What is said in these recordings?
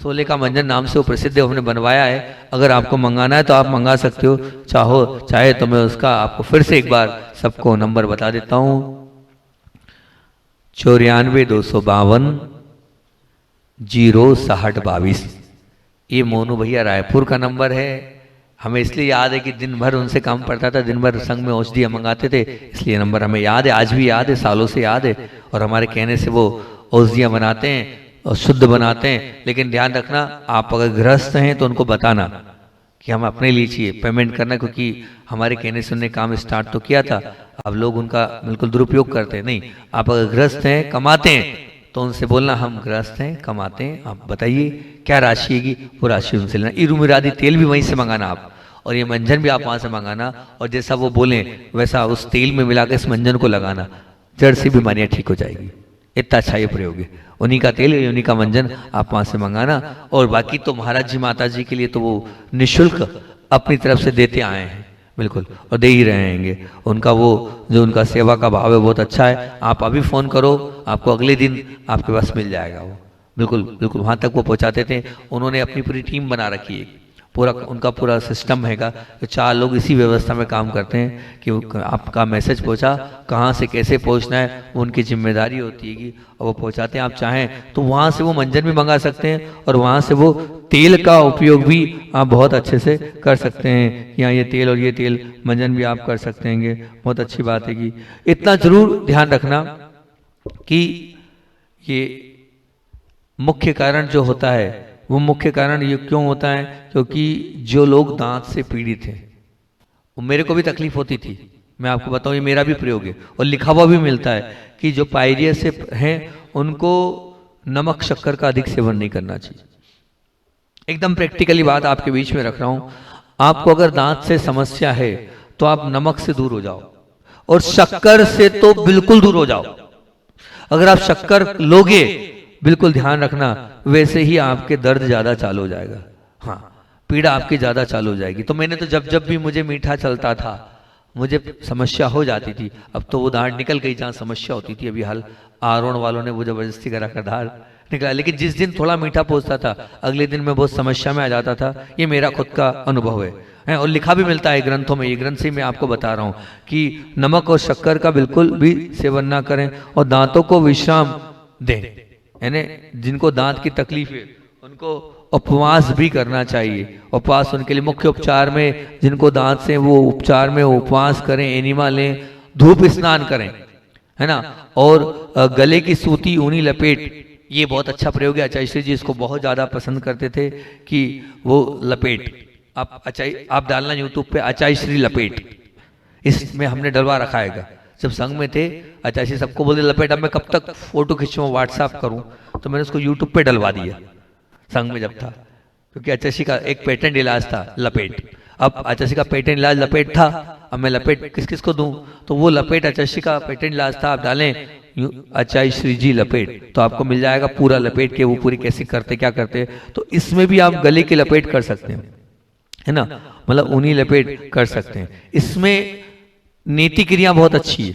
शोले का मंजन नाम से वो प्रसिद्ध है, हमने बनवाया है। अगर आपको मंगाना है तो आप मंगा सकते हो, चाहे तो मैं उसका आपको फिर से एक बार सबको नंबर बता देता हूँ। 94-252-0-60-22। ये मोनू भैया रायपुर का नंबर है। हमें इसलिए याद है कि दिन भर उनसे काम पड़ता था, दिन भर संघ में औषधियाँ मंगाते थे, इसलिए नंबर हमें याद है, आज भी याद है, सालों से याद है। और हमारे कहने से वो औषधियाँ बनाते हैं और शुद्ध बनाते हैं। लेकिन ध्यान रखना, आप अगर गृहस्थ हैं तो उनको बताना कि हम अपने लिए चाहिए, पेमेंट करना, क्योंकि हमारे कहने से उन्होंने काम स्टार्ट तो किया था, अब लोग उनका बिल्कुल दुरुपयोग करते हैं। नहीं, आप अगर गृहस्थ हैं, कमाते हैं, तो उनसे बोलना हम गृहस्थ हैं, कमाते हैं, आप बताइए क्या राशि है, वो राशि उनसे लेना। इरुमिरादी तेल भी वहीं से मंगाना आप, और ये मंजन भी आप वहाँ से मंगाना, और जैसा वो बोलें वैसा उस तेल में मिलाकर इस मंजन को लगाना, जड़ से बीमारियाँ ठीक हो जाएगी। इतना अच्छा ये प्रयोग है। उन्हीं का तेल, उन्हीं का मंजन आप वहाँ से मंगाना। और बाकी तो महाराज जी माता जी के लिए तो वो निःशुल्क अपनी तरफ से देते आए हैं, बिल्कुल, और दे ही रहेंगे। उनका वो जो उनका सेवा का भाव है बहुत अच्छा है। आप अभी फ़ोन करो, आपको अगले दिन आपके पास मिल जाएगा वो, बिल्कुल बिल्कुल वहाँ तक वो पहुँचाते थे। उन्होंने अपनी पूरी टीम बना रखी है, पूरा उनका पूरा सिस्टम हैगा। तो 4 लोग इसी व्यवस्था में काम करते हैं कि आपका मैसेज पहुंचा, कहाँ से कैसे पहुंचना है वो उनकी जिम्मेदारी होती है कि और वो पहुंचाते हैं। आप चाहें तो वहाँ से वो मंजन भी मंगा सकते हैं, और वहाँ से वो तेल का उपयोग भी आप बहुत अच्छे से कर सकते हैं। यहाँ ये तेल और ये तेल मंजन भी आप कर सकते हैं, बहुत अच्छी बात है। कि इतना जरूर ध्यान रखना कि ये मुख्य कारण जो होता है, वो मुख्य कारण ये क्यों होता है, क्योंकि जो लोग दांत से पीड़ित हैं, वो मेरे को भी तकलीफ होती थी, मैं आपको बताऊं, ये मेरा भी प्रयोग है और लिखा हुआ भी मिलता है कि जो पायरिया से हैं उनको नमक शक्कर का अधिक सेवन नहीं करना चाहिए। एकदम प्रैक्टिकली बात आपके बीच में रख रहा हूं। आपको अगर दांत से समस्या है तो आप नमक से दूर हो जाओ, और शक्कर से तो बिल्कुल दूर हो जाओ। अगर आप शक्कर लोगे, बिल्कुल ध्यान रखना, वैसे ही आपके दर्द ज्यादा चालू हो जाएगा। हाँ, पीड़ा आपकी ज्यादा चालू हो जाएगी। तो मैंने तो जब जब भी मुझे मीठा चलता था, मुझे समस्या हो जाती थी। अब तो वो दाढ़ निकल गई जहाँ समस्या होती थी। अभी हाल आरोन वालों ने वो जबरदस्ती करा कर दाढ़ निकला, लेकिन जिस दिन थोड़ा मीठा पहुंचता था, अगले दिन मैं बहुत समस्या में आ जाता था। ये मेरा खुद का अनुभव है और लिखा भी मिलता है ग्रंथों में। ये ग्रंथ से मैं आपको बता रहा हूँ कि नमक और शक्कर का बिल्कुल भी सेवन ना करें, और दांतों को विश्राम दें। यानी जिनको दांत की तकलीफ है उनको उपवास भी करना चाहिए। उपवास उनके लिए मुख्य उपचार में, जिनको दांत से वो उपचार में उपवास करें, एनिमा लें, धूप स्नान करें, है ना। और गले की सूती ऊनी लपेट, ये बहुत अच्छा प्रयोग है। आचार्य श्री जी इसको बहुत ज़्यादा पसंद करते थे कि वो लपेट आप डालना यूट्यूब पे आचार्य श्री लपेट, इसमें हमने डलवा रखा है। जब संघ में थे आचार्य श्री सबको बोले लपेट। अब मैं कब तक फोटो खींचूं, व्हाट्सएप करूं, तो मैंने उसको यूट्यूब पे डलवा दिया संघ में जब था, क्योंकि आचार्य श्री का एक पेटेंट इलाज था लपेट। अब आचार्य श्री का पेटेंट इलाज लपेट था, अब मैं लपेट किस किस को दूं, तो वो लपेट आचार्य श्री का पेटेंट इलाज था। आप डालें आचार्य श्री जी लपेट तो आपको मिल जाएगा पूरा लपेट के, वो पूरी कैसे करते क्या करते। तो इसमें भी आप गले की लपेट कर सकते हैं, है ना, मतलब ऊनी लपेट कर सकते हैं। इसमें नेति क्रिया बहुत अच्छी है।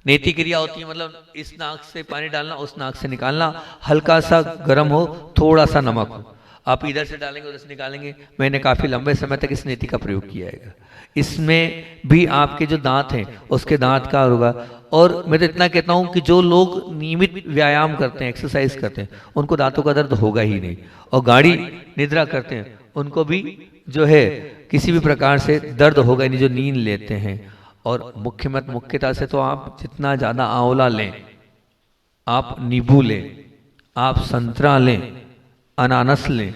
नेति क्रिया होती है मतलब इस नाक से पानी डालना, उस नाक से निकालना, हल्का सा गर्म हो, थोड़ा सा नमक हो, आप इधर से डालेंगे उधर से निकालेंगे। मैंने काफी लंबे समय तक इस नेति का प्रयोग किया है। इसमें भी आपके जो दांत हैं उसके दांत का होगा। और मैं तो इतना कहता हूं कि जो लोग नियमित व्यायाम करते हैं, एक्सरसाइज करते हैं, उनको दांतों का दर्द होगा ही नहीं। और गाढ़ी निद्रा करते हैं उनको भी जो है किसी भी प्रकार से दर्द होगा ही नहीं, जो नींद लेते हैं। और मुख्यता से तो आप जितना ज्यादा आंवला लें, आप नींबू लें, आप संतरा लें, अनानास लें,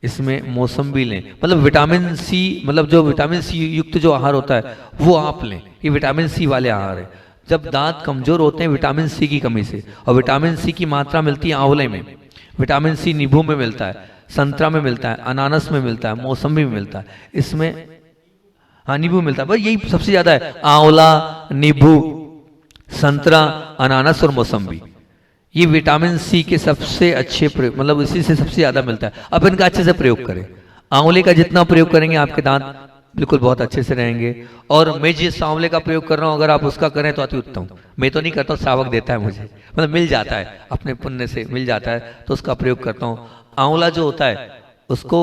इसमें मौसम्बी लें, मतलब विटामिन सी, मतलब जो विटामिन सी युक्त जो आहार होता है वो आप लें। ये विटामिन सी वाले आहार है। जब दांत कमजोर होते हैं विटामिन सी की कमी से, और विटामिन सी की मात्रा मिलती है आंवले में, विटामिन सी नींबू में मिलता है, संतरा में मिलता है, अनानास में मिलता है, मौसम्बी में मिलता है, इसमें हाँ नींबू मिलता है, बस यही सबसे ज्यादा है। आंवला, नींबू, संतरा, अनानास और मौसम्बी, ये विटामिन सी के सबसे अच्छे प्रयोग, मतलब इसी से सबसे ज्यादा मिलता है। अब इनका अच्छे से प्रयोग करें। आंवले का जितना प्रयोग करेंगे आपके दांत बिल्कुल बहुत अच्छे से रहेंगे। और मैं जिस आंवले का प्रयोग कर रहा हूँ अगर आप उसका करें तो अति उत्तम। मैं तो नहीं करता हूँ, श्रावक देता है मुझे, मतलब मिल जाता है, अपने पुण्य से मिल जाता है, तो उसका प्रयोग करता हूँ। आंवला जो होता है उसको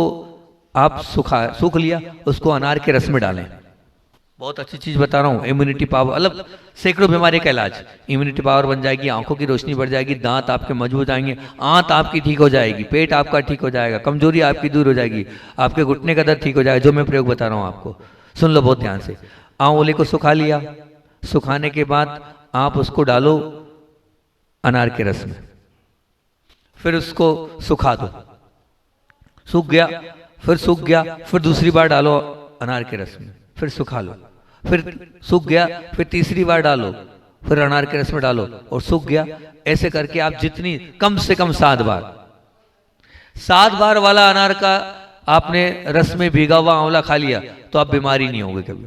आप सूख लिया, उसको अनार के रस में डालें। बहुत अच्छी चीज बता रहा हूँ, इम्यूनिटी पावर, मतलब सैकड़ों बीमारी का इलाज। इम्यूनिटी पावर बन जाएगी, आंखों की रोशनी बढ़ जाएगी, दांत आपके मजबूत आएंगे, आंत आपकी ठीक हो जाएगी, पेट आपका ठीक हो जाएगा, कमजोरी आपकी दूर हो जाएगी, आपके घुटने का दर्द ठीक हो जाएगा। जो मैं प्रयोग बता रहा हूँ आपको सुन लो बहुत ध्यान से। आंवले को सुखा लिया, सुखाने के बाद आप उसको डालो अनार के रस में, फिर उसको सुखा दो, सूख गया, फिर सूख गया, फिर दूसरी बार डालो अनार के रस में, फिर सुखा लो, फिर सूख गया, फिर तीसरी बार डालो, फिर अनार के रस में डालो और सूख गया। ऐसे करके आप जितनी कम से कम 7 बार वाला अनार का आपने रस में भीगा हुआ आंवला खा लिया तो आप बीमारी नहीं होगे कभी।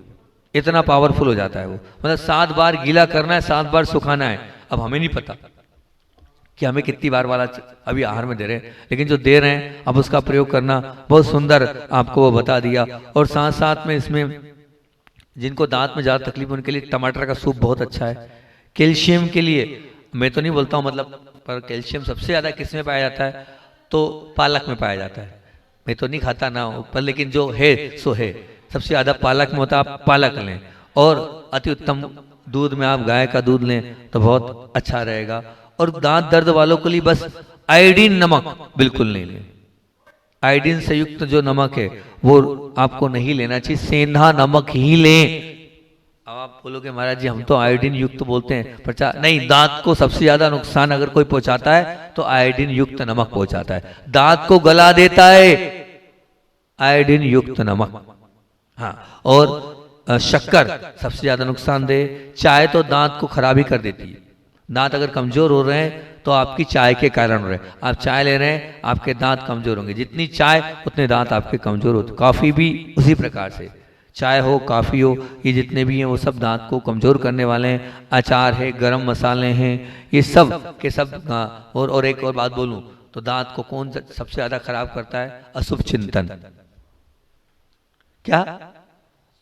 इतना पावरफुल हो जाता है वो। मतलब 7 बार गीला करना है, 7 बार सुखाना है। अब हमें नहीं पता कि हमें कितनी बार वाला अभी आहार में दे रहे हैं, लेकिन जो दे रहे हैं अब उसका प्रयोग करना बहुत सुंदर आपको वो बता दिया। और साथ साथ में इसमें जिनको दांत में ज़्यादा तकलीफ उनके लिए टमाटर का सूप बहुत अच्छा है। कैल्शियम के लिए मैं तो नहीं बोलता हूँ मतलब, पर कैल्शियम सबसे ज़्यादा किस में पाया जाता है तो पालक में पाया जाता है। मैं तो नहीं खाता ना पर, लेकिन जो है सो है, सबसे ज़्यादा पालक में होता है। आप पालक लें और अति उत्तम दूध में आप गाय का दूध लें तो बहुत अच्छा रहेगा। और दांत दर्द वालों के लिए बस आयोडीन नमक बिल्कुल नहीं लें। आयोडीन से युक्त जो नमक है वो आपको नहीं लेना चाहिए, सेंधा नमक ही लें। अब आप बोलोगे महाराज जी हम तो आयोडीन युक्त बोलते हैं, पर नहीं, दांत को सबसे ज्यादा नुकसान अगर कोई पहुंचाता है तो आयोडीन युक्त नमक पहुंचाता है। दांत को गला देता है आयोडीन युक्त नमक। हाँ, और शक्कर सबसे ज्यादा नुकसानदेह। चाय तो दांत को खराब ही कर देती है। दांत अगर कमजोर हो रहे हैं तो आपकी चाय के कारण हो रहे हैं। आप चाय ले रहे हैं आपके दांत कमजोर होंगे, जितनी चाय उतने दांत आपके कमजोर होते। कॉफी भी उसी प्रकार से, चाय हो कॉफी हो, ये जितने भी हैं वो सब दांत को कमजोर करने वाले हैं। अचार है, गरम मसाले हैं, ये सब के सब। और एक और बात बोलूं तो दांत को कौन सबसे ज्यादा खराब करता है? अशुभ चिंतन। क्या?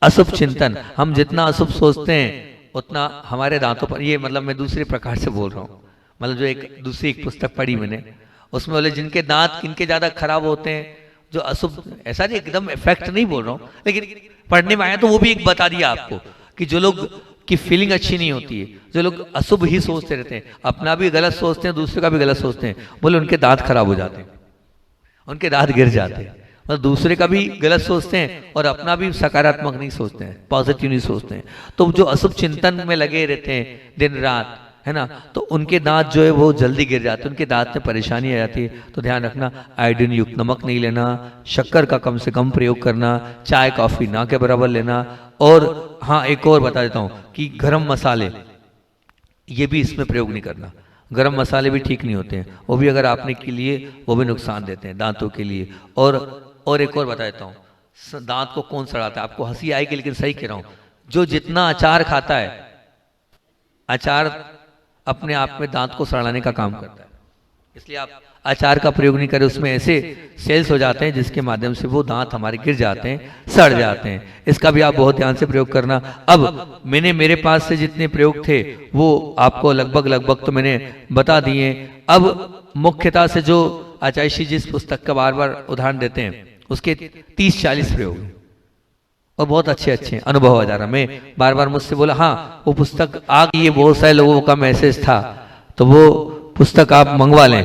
अशुभ चिंतन। हम जितना अशुभ सोचते हैं उतना हमारे दांतों पर, ये मतलब मैं दूसरे प्रकार से बोल रहा हूँ, मतलब जो एक दूसरी एक पुस्तक पढ़ी मैंने, उसमें बोले जिनके दांत किनके ज्यादा खराब होते हैं, जो अशुभ, ऐसा नहीं एकदम इफेक्ट नहीं बोल रहा हूँ, लेकिन पढ़ने में आया तो वो भी एक बता दिया आपको कि जो लोग की फीलिंग अच्छी नहीं होती है, जो लोग अशुभ ही सोचते रहते हैं, अपना भी गलत सोचते हैं, दूसरे का भी गलत सोचते हैं, बोले उनके दांत खराब हो जाते हैं, उनके दांत गिर जाते हैं। मतलब दूसरे का भी गलत सोचते हैं और अपना भी सकारात्मक नहीं सोचते हैं, पॉजिटिव नहीं सोचते हैं। तो जो अशुभ चिंतन में लगे रहते हैं दिन रात, है ना, तो उनके दांत जो है वो जल्दी गिर जाते हैं, उनके दांत में परेशानी आ जाती है। तो ध्यान रखना, आयोडीन युक्त नमक नहीं लेना, शक्कर का कम से कम प्रयोग करना, चाय कॉफी ना के बराबर लेना। और हाँ, एक और बता देता हूँ कि गरम मसाले ये भी इसमें प्रयोग नहीं करना। गरम मसाले भी ठीक नहीं होते हैं, वो भी अगर आपने के लिए वो भी नुकसान देते हैं दांतों के लिए। और एक और बता देता हूँ, दांत को कौन सड़ाता है? आपको हंसी आएगी लेकिन सही कह रहा हूँ, जो जितना अचार खाता है, अचार अपने आप में दांत को सड़ाने का काम करता है। इसलिए आप अचार का प्रयोग नहीं करें, उसमें ऐसे सेल्स हो जाते हैं जिसके माध्यम से वो दांत हमारे गिर जाते हैं, सड़ जाते हैं। इसका भी आप बहुत ध्यान से प्रयोग करना। अब मैंने मेरे पास से जितने प्रयोग थे वो आपको लगभग तो मैंने बता दिए। अब मुख्यतः से जो आचार्य श्री जिस पुस्तक का बार बार उदाहरण देते हैं उसके 30-40 प्रयोग और बहुत अच्छे अनुभव आ जा रहा। मैं बार बार मुझसे बोला हाँ वो पुस्तक आ गई है, बहुत सारे लोगों का मैसेज था, तो वो पुस्तक आप मंगवा लें।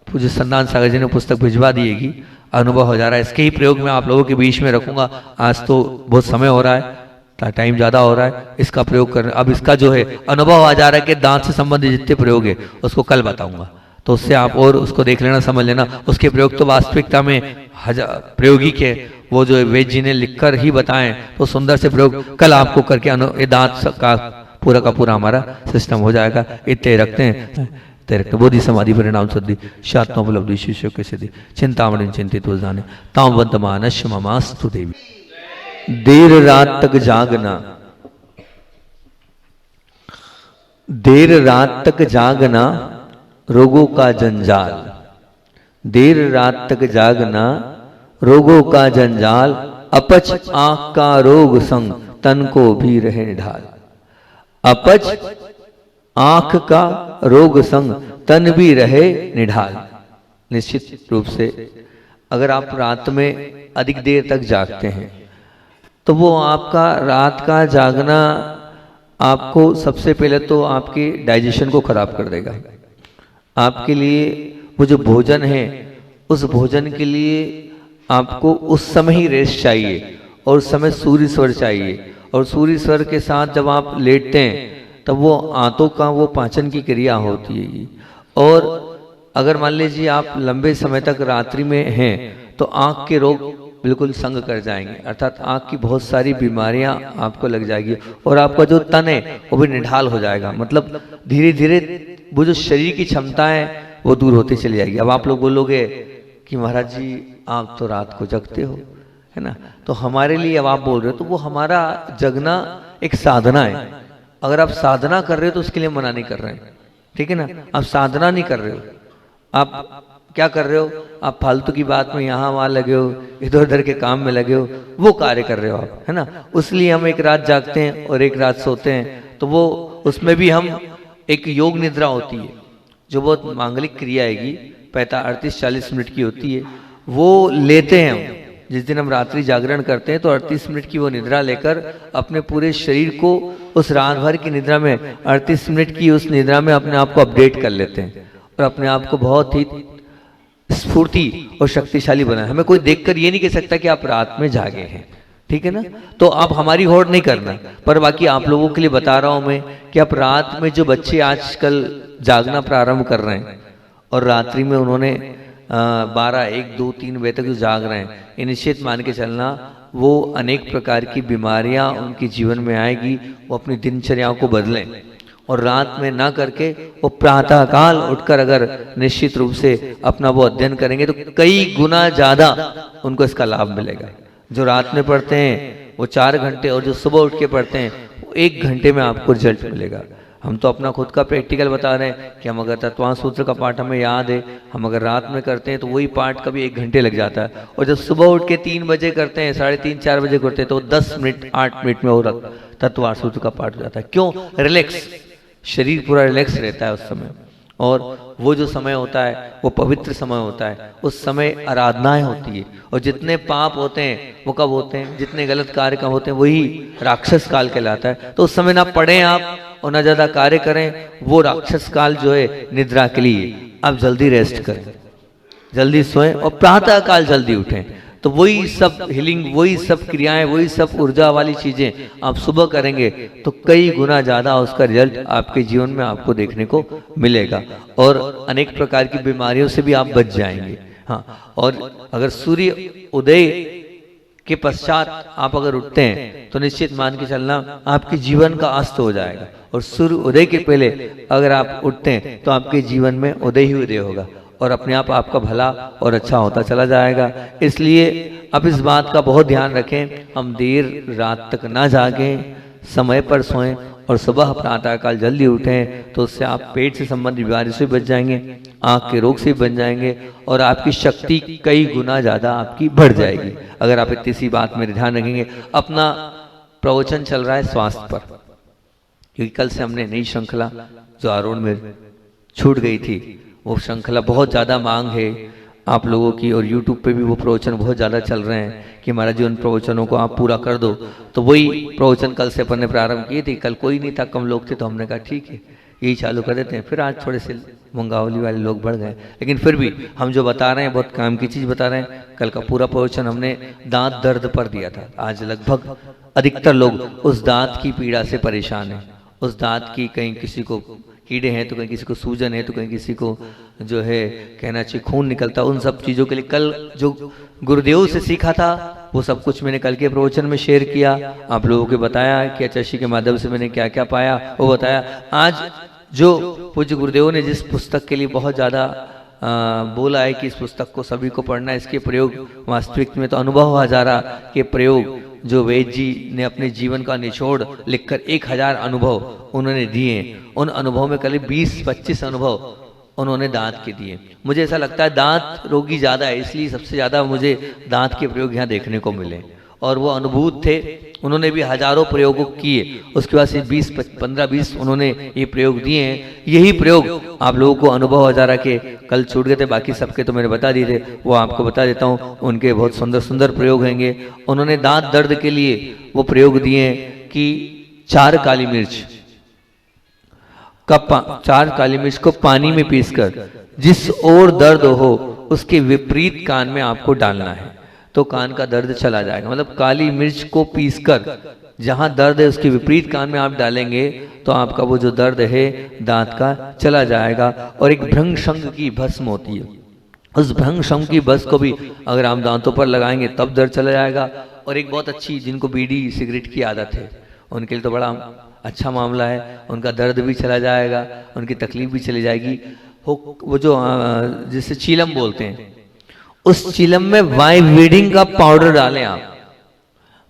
पूज्य संदान सागर जी ने पुस्तक भिजवा दिएगी, अनुभव हो जा रहा है। इसके ही प्रयोग में आप लोगों के बीच में रखूंगा। आज तो बहुत समय हो रहा है, टाइम ज्यादा हो रहा है, इसका प्रयोग करना। अब इसका जो है अनुभव आ जा रहा है कि दांत से संबंधित जितने प्रयोग है उसको कल बताऊंगा, तो उससे आप और उसको देख लेना, समझ लेना। उसके प्रयोग तो वास्तविकता में प्रयोगी के वो जो वेद जी ने लिखकर ही बताएं, तो सुंदर से प्रयोग कल आपको करके दांत का पूरा हमारा सिस्टम हो जाएगा। इतने रखते हैं बोधि समाधि परिणाम शुद्धि शात्मोपलब्धि शिष्य के सिद्धि चिंतामणि चिंतित जाने तामवंत मानस ममास्तु देवी। देर रात तक जागना, देर रात तक जागना रोगों का जंजाल। देर रात तक जागना रोगों का जंजाल, अपच आंख का रोग संग तन को भी रहे निढाल। अपच आंख का रोग संग तन भी रहे निढाल। निश्चित रूप से अगर आप रात में अधिक देर तक जागते हैं तो वो आपका रात का जागना आपको सबसे पहले तो आपके डाइजेशन को खराब कर देगा। आपके लिए वो जो भोजन है उस भोजन के लिए आपको उस समय ही रेस्ट चाहिए और उस समय सूर्य स्वर चाहिए, और सूर्य स्वर के साथ जब आप लेटते हैं तब वो आंतों का वो पाचन की क्रिया होती है। और अगर मान लीजिए आप लंबे समय तक रात्रि में हैं तो आंख के रोग बिल्कुल संग कर जाएंगे, अर्थात आंख की बहुत सारी बीमारियां आपको लग जाएगी और आपका जो तन है वो भी निढाल हो जाएगा। मतलब धीरे धीरे वो जो शरीर की क्षमता है वो दूर होती चली जाएगी। अब आप लोग बोलोगे कि महाराज जी आप तो रात को जगते हो, है ना, तो हमारे लिए अब आप बोल रहे हो तो वो हमारा जगना एक साधना है। अगर आप साधना कर रहे हो तो उसके लिए मना नहीं कर रहे हैं, ठीक है ना। आप साधना नहीं कर रहे हो, आप क्या कर रहे हो, आप फालतू की बात में यहाँ वहां लगे हो, इधर उधर के काम में लगे हो, वो कार्य कर रहे हो आप, है ना। उसलिए हम एक रात जागते हैं और एक रात सोते हैं, तो वो उसमें भी हम एक योग निद्रा होती है जो बहुत मांगलिक क्रिया आएगी 38-40 मिनट की होती है, वो लेते हैं हम। जिस दिन हम रात्रि जागरण करते हैं तो 38 मिनट की वो निद्रा लेकर अपने पूरे शरीर को उस रात भर की निद्रा में 38 मिनट की उस निद्रा में अपने आप को अपडेट कर लेते हैं और अपने आप को बहुत ही स्फूर्ति और शक्तिशाली बनाए। हमें कोई देखकर ये नहीं कह सकता कि आप रात में जागे हैं, ठीक है ना। तो आप हमारी होड़ नहीं करना, पर बाकी आप लोगों के लिए बता रहा हूं मैं कि आप रात में जो बच्चे आजकल जागना प्रारंभ कर रहे हैं और रात्रि में उन्होंने 12, 1, 2, 3 बजे तक जो जाग रहे हैं, ये निश्चित मान के चलना वो अनेक प्रकार की बीमारियां उनके जीवन में आएगी। वो अपनी दिनचर्याओं को बदलें और रात में ना करके वो प्रातः काल उठकर अगर निश्चित रूप से अपना वो अध्ययन करेंगे तो कई गुना ज्यादा उनको इसका लाभ मिलेगा। जो रात में पढ़ते हैं वो 4 घंटे और जो सुबह उठ के पढ़ते हैं वो 1 घंटे में आपको रिजल्ट मिलेगा। हम तो अपना खुद का प्रैक्टिकल बता रहे हैं कि हम अगर तत्वांश सूत्र का पाठ हमें याद है, हम अगर रात में करते हैं तो वही पाठ कभी 1 घंटे लग जाता है, और जब सुबह उठ के 3 बजे करते हैं, 3:30, 4 बजे करते हैं तो 10 मिनट 8 मिनट में वो तत्वांश सूत्र का पाठ हो जाता है। क्यों? रिलैक्स, शरीर पूरा रिलैक्स रहता है उस समय, और वो जो समय होता है वो पवित्र समय होता है। उस समय आराधनाएं होती है, और जितने पाप होते हैं वो कब होते हैं, जितने गलत कार्य कब होते हैं, वही राक्षस काल कहलाता है। तो उस समय ना पढ़ें आप और ना ज्यादा कार्य करें, वो राक्षस काल जो है निद्रा के लिए। आप जल्दी रेस्ट करें, जल्दी सोएं और प्रातः काल जल्दी उठें। तो वही सब हीलिंग, वही सब क्रियाएं, वही सब ऊर्जा वाली चीजें आप सुबह करेंगे तो कई गुना ज्यादा उसका रिजल्ट आपके जीवन में आपको देखने को मिलेगा, और अनेक प्रकार की बीमारियों से भी आप बच जाएंगे। हाँ, और अगर सूर्य उदय के पश्चात आप अगर उठते हैं तो निश्चित मान के चलना आपके जीवन का अस्त हो जाएगा, और सूर्य उदय के पहले अगर आप उठते हैं तो आपके जीवन में उदय ही उदय होगा और अपने आप आपका भला और अच्छा होता चला जाएगा। इसलिए आप इस बात का बहुत ध्यान रखें, हम देर रात तक ना जागें, समय पर सोएं और सुबह प्रातःकाल जल्दी उठें, तो उससे आप पेट से संबंधित बीमारी से बच जाएंगे, आँख के रोग से बच जाएंगे, और आपकी शक्ति कई गुना ज़्यादा आपकी बढ़ जाएगी अगर आप इतनी सी बात में ध्यान रखेंगे। अपना प्रवचन चल रहा है स्वास्थ्य पर, क्योंकि कल से हमने नई श्रृंखला जो आरोन में छूट गई थी, वो श्रृंखला बहुत ज़्यादा मांग है आप लोगों की, और YouTube पे भी वो प्रवचन बहुत ज़्यादा चल रहे हैं कि महाराज जी उन प्रवचनों को आप पूरा कर दो। तो वही प्रवचन कल से अपन ने प्रारंभ किए थे। कल कोई नहीं था, कम लोग थे, तो हमने कहा ठीक है यही चालू कर देते हैं। फिर आज थोड़े से मुंगावली वाले लोग बढ़ गए, लेकिन फिर भी हम जो बता रहे हैं बहुत काम की चीज़ बता रहे हैं। कल का पूरा प्रवचन हमने दांत दर्द पर दिया था। आज लगभग अधिकतर लोग उस दांत की पीड़ा से परेशान हैं, उस दांत की, कहीं किसी को कीड़े हैं तो कहीं किसी को सूजन है तो कहीं किसी को जो है कहना चाहिए खून निकलता, उन सब चीज़ों के लिए कल जो गुरुदेव से सीखा था वो सब कुछ मैंने कल के प्रवचन में शेयर किया, आप लोगों को बताया कि अचशी के माध्यम से मैंने क्या क्या पाया वो बताया। आज जो पूज्य गुरुदेव ने जिस पुस्तक के लिए बहुत ज़्यादा बोला है कि इस पुस्तक को सभी को पढ़ना, इसके प्रयोग वास्तविक में तो अनुभव हजारा के प्रयोग जो वेद जी ने अपने जीवन का निचोड़ लिखकर 1000 अनुभव उन्होंने दिए, उन अनुभव में करीब 20-25 अनुभव उन्होंने दांत के दिए। मुझे ऐसा लगता है दांत रोगी ज़्यादा है, इसलिए सबसे ज़्यादा मुझे दांत के प्रयोग यहाँ देखने को मिले, और वो अनुभूत थे, उन्होंने भी हजारों प्रयोगों किए। उसके बाद से 15-20 उन्होंने ये प्रयोग दिए हैं। यही प्रयोग आप लोगों को अनुभव हजारा के कल छूट गए थे, बाकी सबके तो मैंने बता दिए थे, वो आपको बता देता हूँ। उनके बहुत सुंदर सुंदर प्रयोग होंगे। उन्होंने दांत दर्द के लिए वो प्रयोग दिए हैं कि 4 काली मिर्च का 4 काली मिर्च को पानी में पीसकर जिस ओर दर्द हो उसके विपरीत कान में आपको डालना है, तो कान का दर्द चला जाएगा। मतलब काली मिर्च को पीसकर जहां दर्द है उसके विपरीत कान में आप डालेंगे तो आपका वो जो दर्द है दांत का चला जाएगा। और एक भृंग शंख की भस्म होती है, उस भृंग शंख की भस्म को भी अगर आप दांतों पर लगाएंगे तब दर्द चला जाएगा। और एक बहुत अच्छी, जिनको बीड़ी सिगरेट की आदत है उनके लिए तो बड़ा अच्छा मामला है, उनका दर्द भी चला जाएगा, उनकी तकलीफ भी चली जाएगी। वो जो जिसे चीलम बोलते हैं, उस चीलम में वाइब्रीडिंग का पाउडर डालें आप।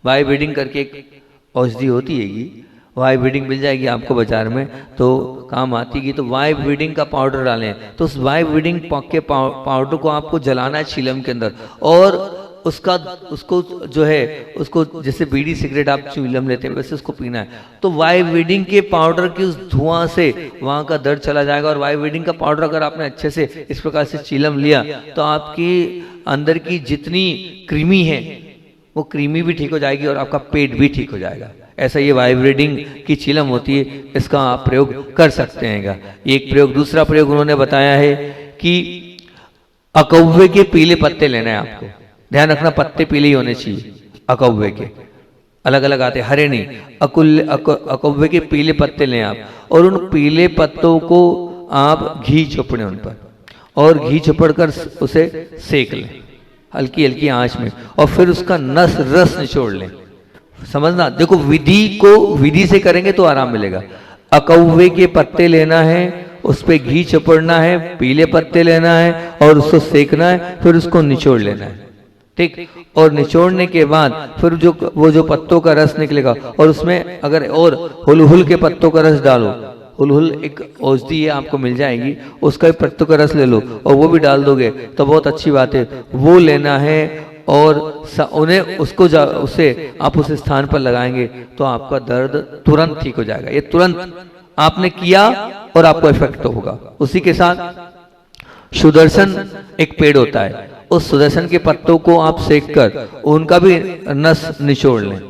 वाइब्रीडिंग करके एक औषधि होती है, वाइब्रीडिंग मिल जाएगी आपको बाजार में, तो काम आती है। तो वाइब्रीडिंग का पाउडर डालें, तो उस वाइब्रीडिंग के पाउडर को आपको जलाना है चीलम के अंदर, और उसको जो है उसको जैसे बीड़ी सिगरेट आप चीलम लेते हैं वैसे उसको पीना है। तो वाइब्रीडिंग के पाउडर की उस धुआं से वहां का दर्द चला जाएगा। और वाइब्रीडिंग का पाउडर अगर आपने अच्छे से इस प्रकार से चीलम लिया तो आपकी अंदर की जितनी कृमि है वो कृमि भी ठीक हो जाएगी और आपका पेट भी ठीक हो जाएगा। ऐसा ये वाइब्रेटिंग की चिलम होती है, इसका आप प्रयोग कर सकते हैं। एक प्रयोग। दूसरा प्रयोग उन्होंने बताया है कि अकौवे के पीले पत्ते लेना है आपको। ध्यान रखना, पत्ते पीले ही होने चाहिए अकौवे के, अलग अलग आते, हरे नहीं। अकौवे के पीले पत्ते लें आप, और उन पीले पत्तों को आप घी चोपड़े उन पर, और घी चोपड़ कर उसे सेक लें हल्की हल्की आंच में, और फिर उसका रस निचोड़ लें। समझना, देखो विधि से करेंगे तो आराम मिलेगा। अकौवे के पत्ते लेना है, उस पे घी चपड़ना है, पीले पत्ते लेना है और उसको सेकना है, फिर उसको निचोड़ लेना है। ठीक, और निचोड़ने के बाद फिर वो जो पत्तों का रस निकलेगा, और उसमें अगर और हुलहुल के पत्तों का रस डालो। हुलहुल एक औषधि है, आपको मिल जाएगी, उसका पत्तों का रस ले लो और वो भी डाल दोगे तो बहुत अच्छी बात है। वो लेना है और उन्हें उसे आप उस स्थान पर लगाएंगे तो आपका दर्द तुरंत ठीक हो जाएगा। ये तुरंत आपने किया और आपको इफेक्ट होगा। उसी के साथ सुदर्शन एक पेड़ होता है, उस सुदर्शन के पत्तों को आप सेक कर उनका भी नस निचोड़ लें,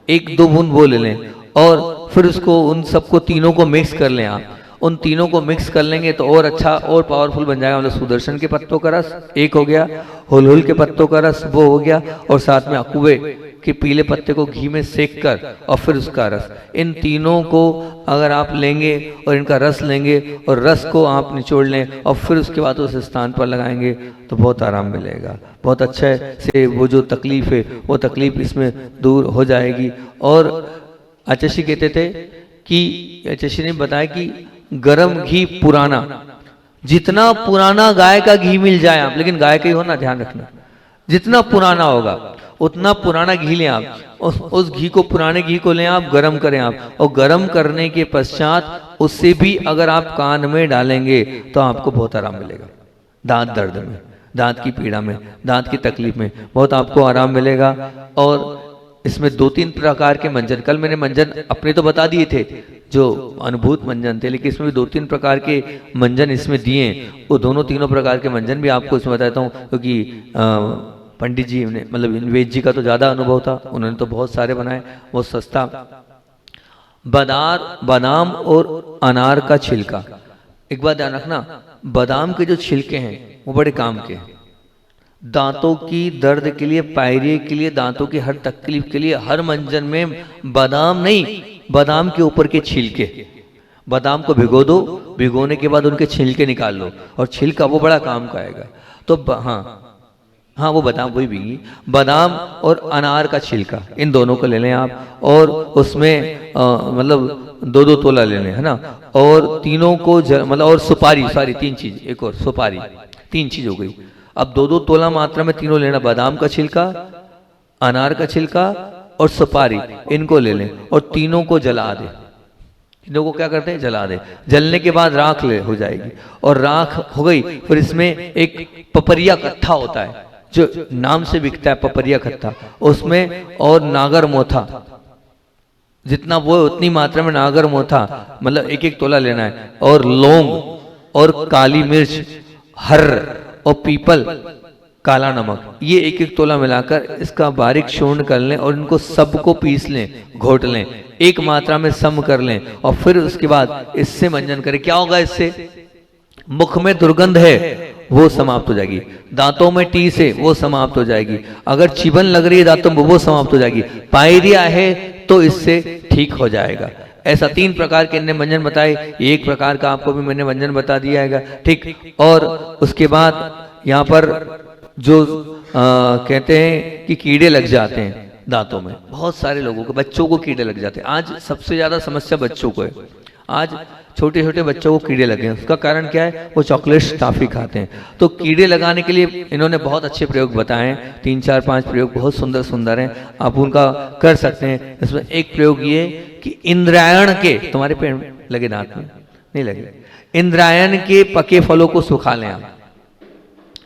1-2 बूंद वो ले लें, और फिर उसको उन सबको तीनों को मिक्स कर लें। आप उन तीनों को मिक्स कर लेंगे तो और अच्छा और पावरफुल बन जाएगा। मतलब सुदर्शन के पत्तों का रस एक हो गया, हुलहुल के पत्तों का रस वो हो गया, और साथ में अकूबे के पीले पत्ते को घी में सेक कर और फिर उसका रस, इन तीनों को अगर आप लेंगे और इनका रस लेंगे और रस को आप निचोड़ लें और फिर उसके बाद उस स्थान पर लगाएंगे तो बहुत आराम मिलेगा। बहुत अच्छे से वो जो तकलीफ है वो तकलीफ इसमें दूर हो जाएगी। और आचार्य कहते थे कि आचार्य ने बताया कि गरम घी पुराना, जितना पुराना गाय का घी मिल जाए आप, लेकिन गाय का ही होना, ध्यान रखना, जितना पुराना होगा उतना पुराना घी लें आप, उस घी को, पुराने घी को लें आप, गरम करें आप, और गरम करने के पश्चात उससे भी अगर आप कान में डालेंगे तो आपको बहुत आराम मिलेगा। दांत दर्द में, दांत की पीड़ा में, दांत की तकलीफ में बहुत आपको आराम मिलेगा। और इसमें 2-3 प्रकार के मंजन, कल मैंने मंजन अपने तो बता दिए थे जो अनुभूत मंजन थे, लेकिन इसमें भी 2-3 प्रकार के मंजन इसमें दिए। वो तीनों प्रकार के मंजन भी आपको इसमें बताता हूँ, क्योंकि पंडित जी ने, मतलब वेद जी का तो ज्यादा अनुभव था, उन्होंने तो बहुत सारे बनाए, बहुत सस्ता। बादाम और अनार का छिलका। एक बात ध्यान रखना, बादाम के जो छिलके हैं वो बड़े काम के हैं, दांतों की दर्द के लिए, पायरिया के लिए, दांतों की हर तकलीफ के लिए। हर मंजन में बादाम नहीं, बादाम के ऊपर के छिलके, बादाम को भिगो दो, भिगोने के बाद उनके छिलके निकाल लो, और छिलका वो बड़ा काम का आएगा। तो हाँ वो बादाम वही भी, बादाम और अनार का छिलका, इन दोनों को ले लें आप, और उसमें मतलब 2-2 तोला ले लें, है ना। और तीनों को मतलब, और सुपारी, सारी 3 चीज, एक और सुपारी, 3 चीज हो गई। अब 2-2 तोला मात्रा में तीनों लेना, बादाम का छिलका, अनार का छिलका और सुपारी, इनको ले लें और तीनों को जला दे। तीनों को क्या करते हैं, जला दे। जलने के बाद राख हो जाएगी, और राख हो गई, फिर इसमें एक पपरिया कट्ठा होता है, जो नाम से बिकता है पपरिया खत्ता, उसमें और नागर मोथा, जितना वो उतनी मात्रा में नागर मोथा, मतलब 1-1 तोला लेना है, और लौंग और काली मिर्च, हर और पीपल, काला नमक, ये 1-1 तोला मिलाकर इसका बारीक चूर्ण कर लें और इनको सबको पीस लें, घोट लें, एक मात्रा में सम कर लें और फिर उसके बाद इससे मंजन करें। क्या होगा इससे? मुख में दुर्गंध है वो समाप्त हो जाएगी, दांतों में टीस है वो समाप्त हो जाएगी, अगर चिबन लग रही है दांतों में वो समाप्त हो जाएगी, पायरिया है तो इससे ठीक हो जाएगा। ऐसा 3 प्रकार के इनने व्यंजन बताए, एक प्रकार का आपको भी मैंने व्यंजन बता दिया है, ठीक। और उसके बाद यहाँ पर जो कहते हैं कि कीड़े लग जाते हैं दांतों में, बहुत सारे लोगों को, बच्चों को कीड़े लग जाते हैं। आज सबसे ज्यादा समस्या बच्चों को है, आज छोटे छोटे बच्चों को कीड़े लगे हैं। उसका कारण क्या है? वो चॉकलेट्स टॉफी खाते हैं। तो कीड़े लगाने के लिए इन्होंने बहुत अच्छे प्रयोग बताए हैं, 3-4-5 प्रयोग बहुत सुंदर सुंदर हैं, आप उनका कर सकते हैं। इसमें एक प्रयोग ये कि इंद्रायण के, तुम्हारे पेड़ में लगे दांत में नहीं लगे, इंद्रायण के पके फलों को सुखा लें। आप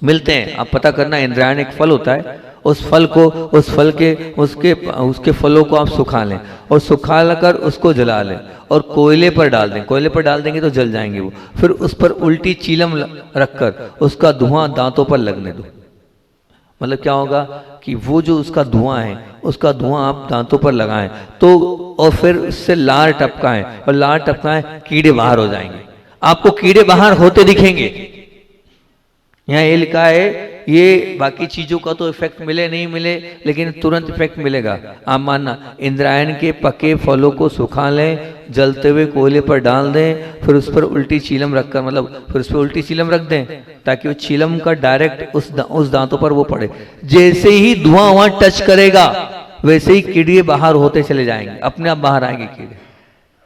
मिलते हैं, आप पता करना, इंद्रायण एक फल होता है, उस फल को, उस फल के उसके फलों को आप सुखा लें और सुखा कर उसको जला लें और कोयले पर डाल दें। कोयले पर डाल देंगे तो जल जाएंगे वो। फिर उस पर उल्टी चीलम रखकर उसका धुआं दांतों पर लगने दो। मतलब क्या होगा कि वो जो उसका धुआं है, उसका धुआं आप दांतों पर लगाएं तो, और फिर उससे लार टपकाएं और लार टपकाएं, कीड़े बाहर हो जाएंगे। आपको कीड़े बाहर होते दिखेंगे। यहाँ ये लिखा है, ये बाकी चीजों का तो इफेक्ट मिले नहीं मिले, लेकिन तुरंत इफेक्ट मिलेगा। आप मानना, इंद्रायण के पके फलों को सुखा लें, जलते हुए कोयले पर डाल दें, फिर उस पर उल्टी चीलम रखकर, मतलब फिर उस पर उल्टी चीलम रख दें ताकि वो चीलम का डायरेक्ट उस दांतों पर वो पड़े। जैसे ही धुआं वहां टच करेगा वैसे ही कीड़े बाहर होते चले जाएंगे, अपने आप बाहर आएंगे कीड़े।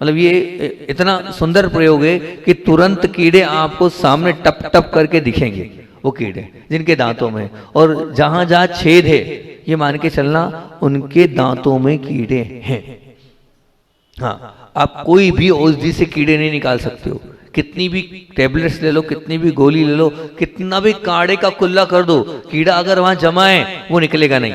मतलब ये इतना सुंदर प्रयोग है कि तुरंत कीड़े आपको सामने टप टप करके दिखेंगे, वो कीड़े जिनके दांतों में, और जहां जहां छेद है ये मान के चलना उनके दांतों में कीड़े हैं। हाँ, आप कोई भी औषधि से कीड़े नहीं निकाल सकते हो, कितनी भी टेबलेट्स ले लो, कितनी भी गोली ले लो, कितना भी काढ़े का कुल्ला कर दो, कीड़ा अगर वहां जमा है वो निकलेगा नहीं,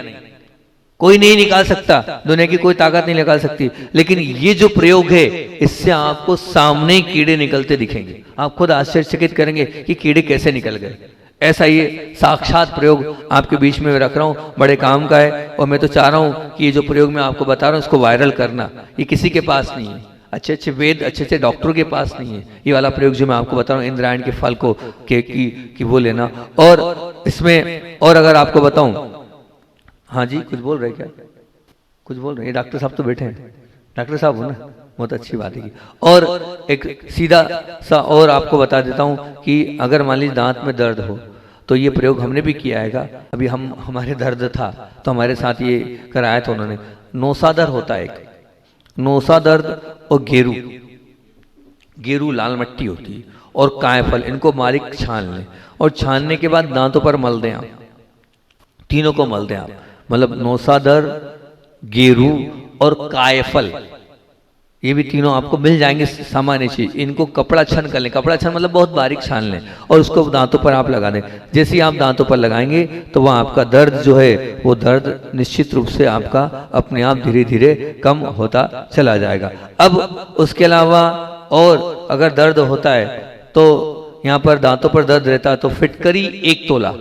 कोई नहीं निकाल सकता, दुनिया की कोई ताकत नहीं निकाल सकती। लेकिन ये जो प्रयोग है, इससे आपको सामने कीड़े निकलते दिखेंगे, आप खुद आश्चर्यचकित करेंगे कि कीड़े कैसे निकल गए। ऐसा ये साक्षात प्रयोग आपके बीच में रख रहा हूं, बड़े काम का है। और मैं तो चाह रहा हूं कि ये जो प्रयोग मैं आपको बता रहा हूं इसको वायरल करना, ये किसी के पास नहीं है, अच्छे अच्छे वेद, अच्छे अच्छे डॉक्टरों के पास नहीं है। ये वाला प्रयोग जो मैं आपको बता रहा हूँ, इंद्रायण के फल को कि वो लेना। और इसमें और अगर आपको बताऊं, हाँ जी कुछ बोल रहे क्या? कुछ बोल रहे हैं? डॉक्टर साहब तो बैठे हैं, डॉक्टर साहब हो ना, बहुत अच्छी बात है। और एक सीधा सा और आपको बता देता हूं कि अगर मान लीजिए दांत में दर्द हो तो ये प्रयोग हमने भी किया है। अभी हमारे दर्द था तो हमारे साथ ये कराया था उन्होंने। नौसा दर्द होता है एक, नौसा दर्द और गेरू लाल मिट्टी होती है, और कायफल, इनको बारीक छान लें और छानने के बाद दांतों पर मल दें आप, तीनों को मल दें आप। मतलब नौसा दर्द, गेरू और कायफल, ये भी तीनों आपको मिल जाएंगे सामान्य चीज। इनको कपड़ा छन कर लें, कपड़ा छन मतलब बहुत बारीक छान लें और उसको दांतों पर आप लगा दें। जैसे ही आप दांतों पर लगाएंगे तो वह आपका दर्द जो है वो दर्द निश्चित रूप से आपका अपने आप धीरे धीरे कम होता चला जाएगा। अब उसके अलावा और अगर दर्द होता है तो यहाँ पर दांतों पर दर्द रहता है तो फिटकरी 1 तोला,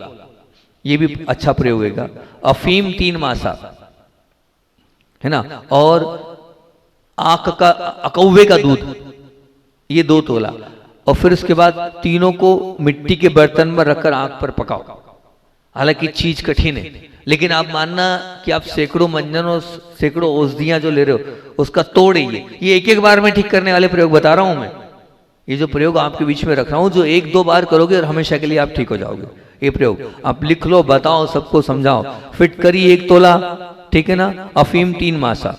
ये भी अच्छा प्रयोग है। अफीम 3 मासा है ना, और आंख का अकौवे का दूध ये 2 तोला, और फिर उसके बाद तीनों को मिट्टी के बर्तन में रखकर आंख पर पकाओ। हालांकि चीज कठिन है, लेकिन आप मानना कि आप सैकड़ों मंजन और सैकड़ों औषधियां जो ले रहे हो उसका तोड़ ही ये एक बार में ठीक करने वाले प्रयोग बता रहा हूं मैं। ये जो प्रयोग आपके बीच में रख रहा हूं, जो 1-2 बार करोगे और हमेशा के लिए आप ठीक हो जाओगे। ये प्रयोग आप लिख लो, बताओ, सबको समझाओ। फिटकरी 1 तोला, ठीक है ना, अफीम 3 मासा,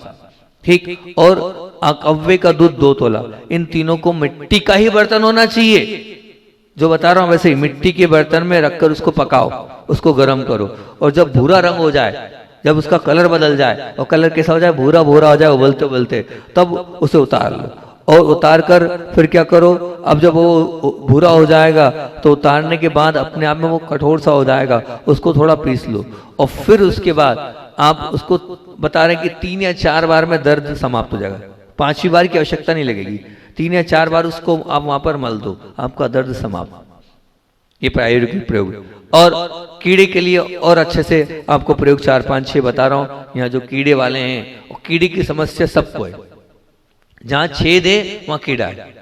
ठीक, और अकव्वे का दूध 2 तोला। इन तीनों को मिट्टी का ही बर्तन होना चाहिए, जो बता रहा हूं वैसे ही मिट्टी के बर्तन में रखकर उसको पकाओ, उसको गर्म करो, और जब भूरा रंग हो जाए, जब उसका कलर बदल जाए, और कलर कैसा हो जाए, भूरा भूरा हो जाए उबलते उबलते, तब उसे उतार लो। और उतार कर फिर क्या करो, अब जब वो भूरा हो जाएगा तो उतारने के बाद अपने आप में वो कठोर सा हो जाएगा, उसको थोड़ा पीस लो और फिर उसके बाद आप उसको बता रहे हैं कि 3 या 4 बार में दर्द समाप्त हो जाएगा, 5वीं बार की आवश्यकता नहीं लगेगी, 3 या 4 बार उसको आप वहां पर मल दो, आपका दर्द समाप्त। ये प्रायोगिक प्रयोग। और कीड़े के लिए और अच्छे से आपको प्रयोग 4, 5, 6 बता रहा हूं। यहाँ जो कीड़े वाले हैं, और कीड़े की समस्या सबको है, जहां छेद है वहां कीड़ा है।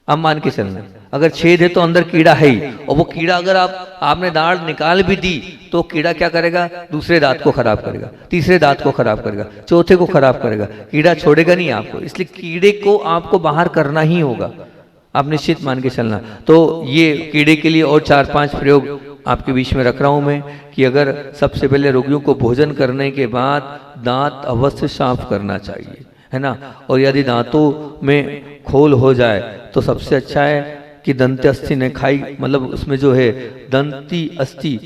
अब मान के चलना, अगर छेद है तो अंदर कीड़ा है ही, और वो कीड़ा अगर आपने दाढ़ निकाल भी दी तो कीड़ा क्या करेगा, दूसरे दांत को खराब करेगा, तीसरे दांत को खराब करेगा, चौथे को खराब करेगा, कीड़ा छोड़ेगा नहीं आपको। इसलिए कीड़े को आपको बाहर करना ही होगा, आप निश्चित मान के चलना। तो ये कीड़े के लिए और 4-5 प्रयोग आपके बीच में रख रहा हूं मैं, कि अगर सबसे पहले रोगियों को भोजन करने के बाद दांत अवश्य साफ करना चाहिए, है ना। और यदि दांतों में खोल हो जाए तो सबसे अच्छा है कि दंती अस्थि ने खाई, मतलब उसमें जो है दंती अस्थि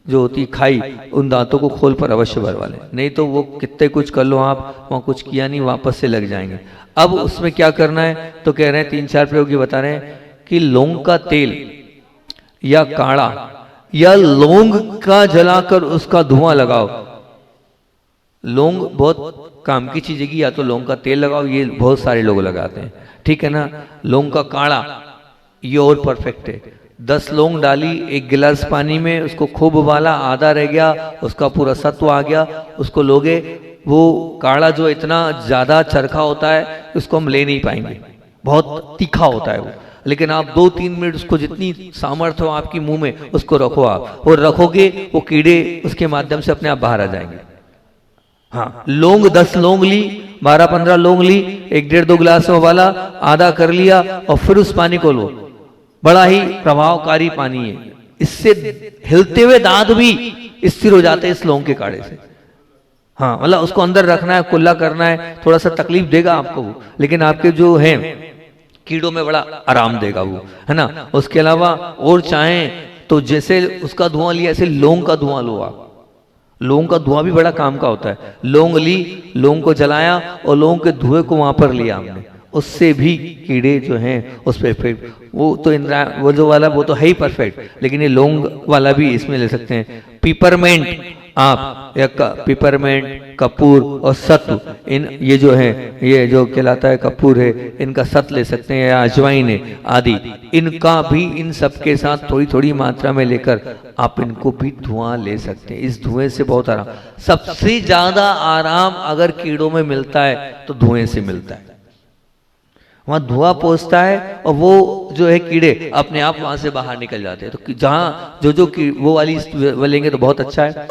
जो होती खाई, उन दांतों को खोल पर अवश्य भरवा लें, नहीं तो वो कितने कुछ कर लो आप, वहां कुछ किया नहीं, वापस से लग जाएंगे। अब उसमें क्या करना है, तो कह रहे हैं 3-4 प्रयोग ये बता रहे हैं कि लौंग का तेल या काढ़ा या लौंग का जलाकर उसका धुआं लगाओ। लौंग बहुत काम की चीज है कि या तो लौंग का तेल लगाओ, ये बहुत सारे लोग लगाते हैं, ठीक है ना। लौंग का काढ़ा ये और परफेक्ट है। 10 लौंग डाली 1 गिलास पानी में, उसको खूब उबाला, आधा रह गया, उसका पूरा सत्व आ गया, उसको लोगे। वो काढ़ा जो इतना ज्यादा चरखा होता है उसको हम ले नहीं पाएंगे, बहुत तीखा होता है वो, लेकिन आप 2-3 मिनट उसको जितनी सामर्थ्य हो आपकी मुंह में उसको रखो आप, और रखोगे वो कीड़े उसके माध्यम से अपने आप बाहर आ जाएंगे। हाँ, लौंग 10 लौंग ली, 12-15 लौंग ली, 1-1.5-2 गिलास में उबाला, आधा कर लिया, और फिर उस पानी को लो। बड़ा ही प्रभावकारी पानी है, इससे हिलते हुए दांत भी स्थिर हो जाते हैं इस लौंग के काढ़े से। हाँ, मतलब उसको अंदर रखना है, कुल्ला करना है, थोड़ा सा तकलीफ देगा आपको वो, लेकिन आपके जो है कीड़ों में बड़ा आराम देगा वो, है ना। उसके अलावा और चाहें तो जैसे उसका धुआं लिया, ऐसे लौंग का धुआं लो आप। लौंग का धुआं भी बड़ा काम का होता है। लौंग ली, लौंग को जलाया और लौंग के धुएं को वहां पर लिया हमने, उससे भी कीड़े जो हैं उस पर इफेक्ट, वो तो वो जो वाला वो तो है ही परफेक्ट, लेकिन ये लौंग वाला भी इसमें ले सकते हैं। पिपरमेंट आप या पिपरमेंट, कपूर और सत्व, इन ये जो है, ये जो कहलाता है कपूर है, इनका सत्व ले सकते हैं, या अजवाइन है आदि, इनका भी इन सब के साथ थोड़ी थोड़ी मात्रा में लेकर आप इनको भी धुआं ले सकते हैं। इस धुएं से बहुत आराम, सबसे ज्यादा आराम अगर कीड़ों में मिलता है तो धुएं से मिलता है। वहां धुआं पहुंचता है और वो जो है कीड़े अपने आप वहां से बाहर निकल जाते हैं। तो जहां जो वो वाली वो लेंगे तो बहुत अच्छा है।